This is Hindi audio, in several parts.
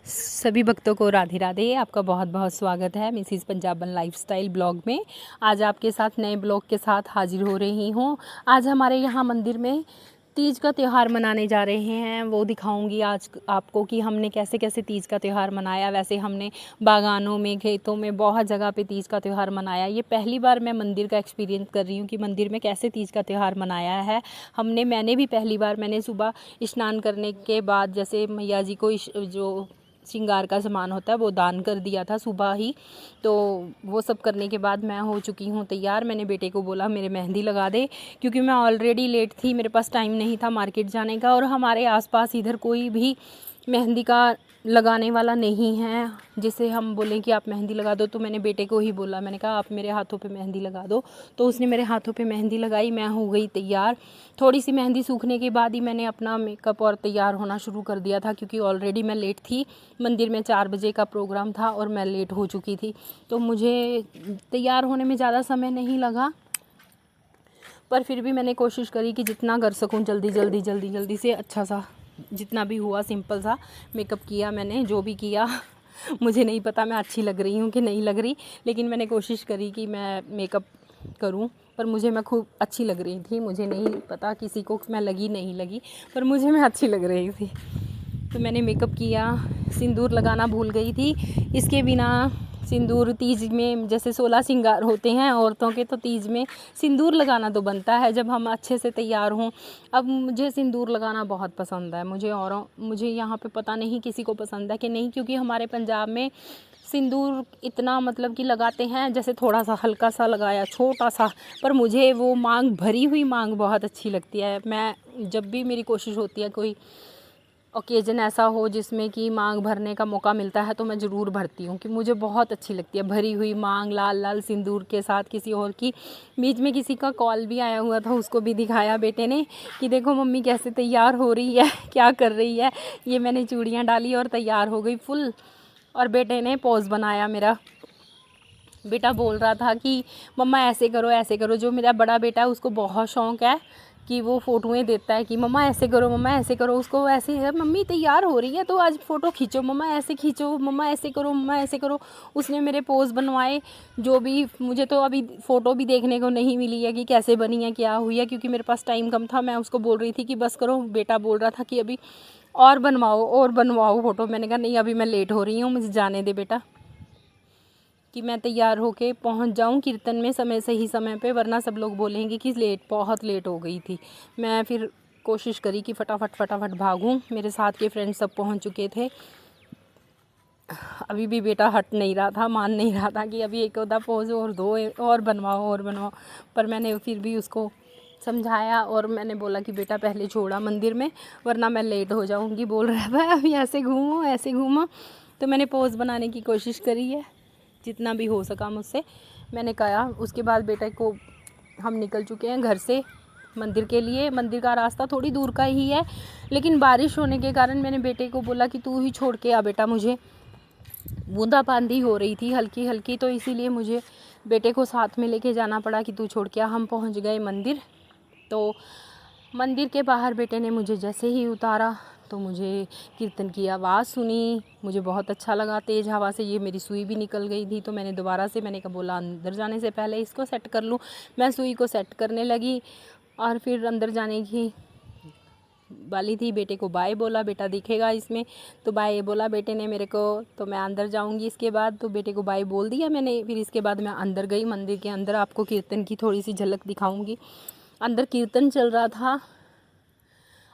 सभी भक्तों को राधे राधे। आपका बहुत बहुत स्वागत है मिसिज़ पंजाबन लाइफस्टाइल ब्लॉग में। आज आपके साथ नए ब्लॉग के साथ हाजिर हो रही हूँ। आज हमारे यहाँ मंदिर में तीज का त्यौहार मनाने जा रहे हैं, वो दिखाऊंगी आज आपको कि हमने कैसे कैसे तीज का त्यौहार मनाया। वैसे हमने बागानों में, खेतों में, बहुत जगह पे तीज का त्यौहार मनाया। ये पहली बार मैं मंदिर का एक्सपीरियंस कर रही हूँ कि मंदिर में कैसे तीज का त्यौहार मनाया है। मैंने भी पहली बार मैंने सुबह स्नान करने के बाद जैसे मैया जी को जो श्रृंगार का सामान होता है वो दान कर दिया था सुबह ही। तो वो सब करने के बाद मैं हो चुकी हूँ तैयार। मैंने बेटे को बोला मेरे मेहंदी लगा दे, क्योंकि मैं ऑलरेडी लेट थी, मेरे पास टाइम नहीं था मार्केट जाने का, और हमारे आसपास इधर कोई भी मेहंदी का लगाने वाला नहीं है जिसे हम बोलें कि आप मेहंदी लगा दो। तो मैंने बेटे को ही बोला, मैंने कहा आप मेरे हाथों पे मेहंदी लगा दो। तो उसने मेरे हाथों पे मेहंदी लगाई, मैं हो गई तैयार। थोड़ी सी मेहंदी सूखने के बाद ही मैंने अपना मेकअप और तैयार होना शुरू कर दिया था, क्योंकि ऑलरेडी मैं लेट थी। मंदिर में 4 बजे का प्रोग्राम था और मैं लेट हो चुकी थी। तो मुझे तैयार होने में ज़्यादा समय नहीं लगा, पर फिर भी मैंने कोशिश करी कि जितना कर सकूं जल्दी से अच्छा सा, जितना भी हुआ सिंपल सा मेकअप किया मैंने। जो भी किया मुझे नहीं पता मैं अच्छी लग रही हूँ कि नहीं लग रही, लेकिन मैंने कोशिश करी कि मैं मेकअप करूँ। पर मैं खूब अच्छी लग रही थी। मुझे नहीं पता किसी को मैं लगी नहीं लगी, पर मैं अच्छी लग रही थी। तो मैंने मेकअप किया। सिंदूर लगाना भूल गई थी। इसके बिना सिंदूर तीज में जैसे 16 श्रृंगार होते हैं औरतों के, तो तीज में सिंदूर लगाना तो बनता है जब हम अच्छे से तैयार हों। अब मुझे सिंदूर लगाना बहुत पसंद है। मुझे यहाँ पे पता नहीं किसी को पसंद है कि नहीं, क्योंकि हमारे पंजाब में सिंदूर इतना मतलब कि लगाते हैं जैसे थोड़ा सा हल्का सा लगाया, छोटा सा। पर मुझे वो मांग, भरी हुई मांग बहुत अच्छी लगती है। मैं जब भी मेरी कोशिश होती है कोई ओकेजन ऐसा हो जिसमें कि मांग भरने का मौका मिलता है, तो मैं ज़रूर भरती हूँ कि मुझे बहुत अच्छी लगती है भरी हुई मांग, लाल लाल सिंदूर के साथ किसी और की। बीच में किसी का कॉल भी आया हुआ था, उसको भी दिखाया बेटे ने कि देखो मम्मी कैसे तैयार हो रही है, क्या कर रही है। ये मैंने चूड़ियाँ डाली और तैयार हो गई फुल। और बेटे ने पोज बनाया मेरा। बेटा बोल रहा था कि मम्मा ऐसे करो ऐसे करो। जो मेरा बड़ा बेटा है उसको बहुत शौक़ है कि वो फ़ोटोएं देता है कि मम्मा ऐसे करो, मम्मा ऐसे करो। उसको ऐसे है, मम्मी तैयार हो रही है तो आज फ़ोटो खींचो, मम्मा ऐसे खींचो, मम्मा ऐसे करो, मम्मा ऐसे करो। उसने मेरे पोज बनवाए। जो भी मुझे तो अभी फ़ोटो भी देखने को नहीं मिली है कि कैसे बनी है, क्या हुई है, क्योंकि मेरे पास टाइम कम था। मैं उसको बोल रही थी कि बस करो। बेटा बोल रहा था कि अभी और बनवाओ फ़ोटो। मैंने कहा नहीं, अभी मैं लेट हो रही हूँ, मुझे जाने दे बेटा, कि मैं तैयार होके पहुंच जाऊं कीर्तन में सही समय पे, वरना सब लोग बोलेंगे कि बहुत लेट हो गई थी। मैं फिर कोशिश करी कि फटाफट भागूं। मेरे साथ के फ्रेंड्स सब पहुंच चुके थे। अभी भी बेटा हट नहीं रहा था, मान नहीं रहा था कि अभी एक आधा पोज और दो, और बनवाओ। पर मैंने फिर भी उसको समझाया और मैंने बोला कि बेटा पहले छोड़ा मंदिर में, वरना मैं लेट हो जाऊंगी। बोल रहा था अभी ऐसे घूमो। तो मैंने पोज बनाने की कोशिश करी है जितना भी हो सका मुझसे, मैंने कहा। उसके बाद बेटे को हम निकल चुके हैं घर से मंदिर के लिए। मंदिर का रास्ता थोड़ी दूर का ही है, लेकिन बारिश होने के कारण मैंने बेटे को बोला कि तू ही छोड़ के आ बेटा। मुझे बूंदाबांदी हो रही थी हल्की हल्की, तो इसीलिए मुझे बेटे को साथ में लेके जाना पड़ा कि तू छोड़ के आ। हम पहुंच गए मंदिर। तो मंदिर के बाहर बेटे ने मुझे जैसे ही उतारा तो मुझे कीर्तन की आवाज़ सुनी। मुझे बहुत अच्छा लगा। तेज़ हवा से ये मेरी सुई भी निकल गई थी, तो मैंने दोबारा से मैंने कहा बोला अंदर जाने से पहले इसको सेट कर लूँ। मैं सुई को सेट करने लगी और फिर अंदर जाने की वाली थी। बेटे को बाय बोला, बेटा दिखेगा इसमें, तो बाय बोला बेटे ने मेरे को। तो मैं अंदर जाऊंगी इसके बाद, तो बेटे को बाय बोल दिया मैंने। फिर इसके बाद मैं अंदर गई। मंदिर के अंदर आपको कीर्तन की थोड़ी सी झलक दिखाऊंगी। अंदर कीर्तन चल रहा था,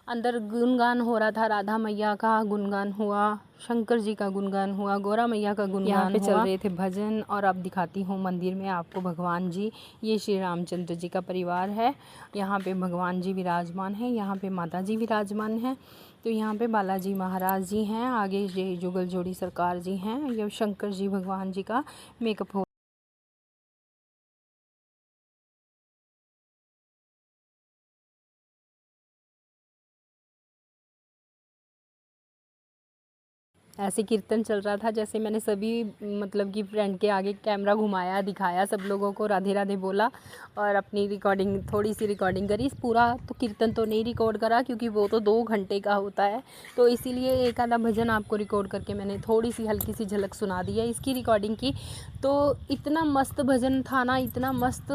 अंदर गुणगान हो रहा था। राधा मैया का गुणगान हुआ, शंकर जी का गुणगान हुआ, गौरा मैया का गुणगान यहाँ पे चल रहे थे भजन। और अब दिखाती हूँ मंदिर में आपको भगवान जी। ये श्री रामचंद्र जी का परिवार है। यहाँ पे भगवान जी विराजमान हैं, यहाँ पे माता जी विराजमान हैं। तो यहाँ पे बालाजी महाराज जी हैं, आगे ये जुगल जोड़ी सरकार जी हैं। ये शंकर जी भगवान जी का मेकअप हो। ऐसे कीर्तन चल रहा था, जैसे मैंने सभी मतलब कि फ्रेंड के आगे कैमरा घुमाया, दिखाया सब लोगों को, राधे राधे बोला और अपनी रिकॉर्डिंग, थोड़ी सी रिकॉर्डिंग करी। पूरा तो कीर्तन तो नहीं रिकॉर्ड करा क्योंकि वो तो 2 घंटे का होता है, तो इसीलिए एक आधा भजन आपको रिकॉर्ड करके मैंने थोड़ी सी हल्की सी झलक सुना दी है इसकी रिकॉर्डिंग की। तो इतना मस्त भजन था ना, इतना मस्त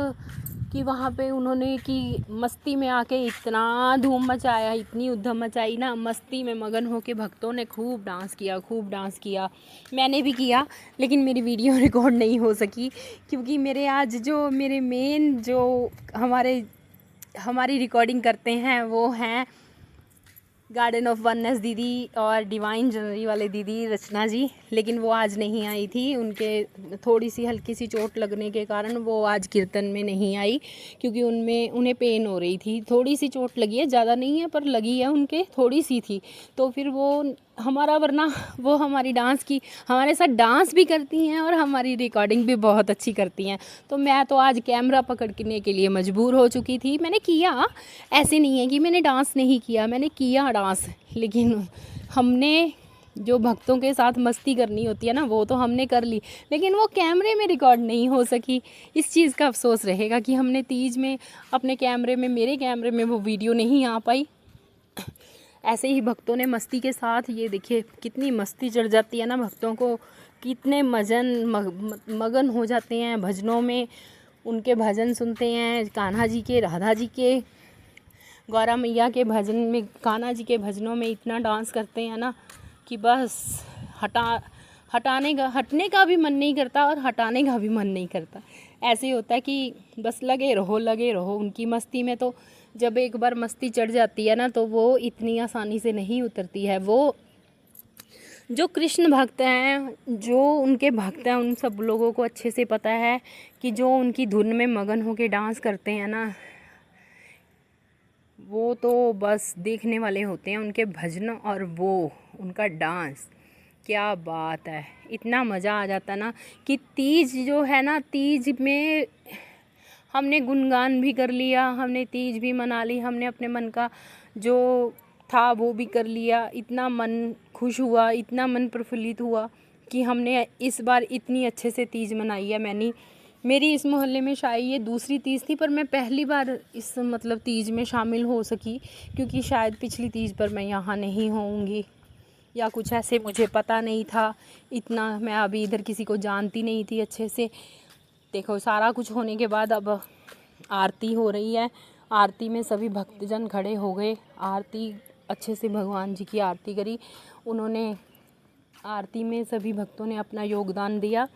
कि वहाँ पे उन्होंने कि मस्ती में आके इतना धूम मचाया, इतनी उधम मचाई ना, मस्ती में मगन होके भक्तों ने खूब डांस किया, खूब डांस किया। मैंने भी किया, लेकिन मेरी वीडियो रिकॉर्ड नहीं हो सकी क्योंकि मेरे आज जो मेरे मेन जो हमारी रिकॉर्डिंग करते हैं वो हैं गार्डन ऑफ वननेस दीदी और डिवाइन जनरी वाले दीदी रचना जी, लेकिन वो आज नहीं आई थी। उनके थोड़ी सी हल्की सी चोट लगने के कारण वो आज कीर्तन में नहीं आई क्योंकि उन्हें पेन हो रही थी। थोड़ी सी चोट लगी है, ज़्यादा नहीं है पर लगी है, उनके थोड़ी सी थी। तो फिर वरना वो हमारी डांस की, हमारे साथ डांस भी करती हैं और हमारी रिकॉर्डिंग भी बहुत अच्छी करती हैं। तो मैं तो आज कैमरा पकड़ने के लिए मजबूर हो चुकी थी। मैंने किया, ऐसे नहीं है कि मैंने डांस नहीं किया, मैंने किया डांस, लेकिन हमने जो भक्तों के साथ मस्ती करनी होती है ना, वो तो हमने कर ली, लेकिन वो कैमरे में रिकॉर्ड नहीं हो सकी। इस चीज़ का अफसोस रहेगा कि हमने तीज में अपने कैमरे में, मेरे कैमरे में वो वीडियो नहीं आ पाई। ऐसे ही भक्तों ने मस्ती के साथ, ये देखिए कितनी मस्ती चढ़ जाती है ना भक्तों को, कितने मगन हो जाते हैं भजनों में। उनके भजन सुनते हैं, कान्हा जी के, राधा जी के, गौरा मैया के भजन में, कान्हा जी के भजनों में इतना डांस करते हैं ना कि बस हटने का भी मन नहीं करता और हटाने का भी मन नहीं करता। ऐसे होता है कि बस लगे रहो उनकी मस्ती में। तो जब एक बार मस्ती चढ़ जाती है ना, तो वो इतनी आसानी से नहीं उतरती है। वो जो कृष्ण भक्त हैं, जो उनके भक्त हैं, उन सब लोगों को अच्छे से पता है कि जो उनकी धुन में मगन होके डांस करते हैं ना, वो तो बस देखने वाले होते हैं। उनके भजन और वो उनका डांस, क्या बात है, इतना मज़ा आ जाता ना कि तीज जो है ना, तीज में हमने गुणगान भी कर लिया, हमने तीज भी मना ली, हमने अपने मन का जो था वो भी कर लिया। इतना मन खुश हुआ, इतना मन प्रफुल्लित हुआ कि हमने इस बार इतनी अच्छे से तीज मनाई है। मेरी इस मोहल्ले में शायद ये दूसरी तीज थी, पर मैं पहली बार इस मतलब तीज में शामिल हो सकी क्योंकि शायद पिछली तीज पर मैं यहाँ नहीं होऊंगी या कुछ ऐसे, मुझे पता नहीं था इतना। मैं अभी इधर किसी को जानती नहीं थी अच्छे से। देखो सारा कुछ होने के बाद अब आरती हो रही है। आरती में सभी भक्तजन खड़े हो गए, आरती अच्छे से भगवान जी की आरती करी उन्होंने। आरती में सभी भक्तों ने अपना योगदान दिया।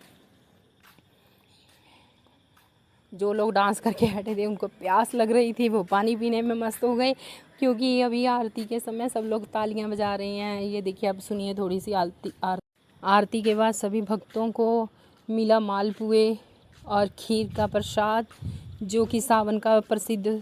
जो लोग डांस करके हटे थे, उनको प्यास लग रही थी, वो पानी पीने में मस्त हो गए क्योंकि अभी आरती के समय सब लोग तालियां बजा रहे हैं। ये देखिए, अब सुनिए थोड़ी सी आरती के बाद सभी भक्तों को मिला मालपुए और खीर का प्रसाद, जो कि सावन का प्रसिद्ध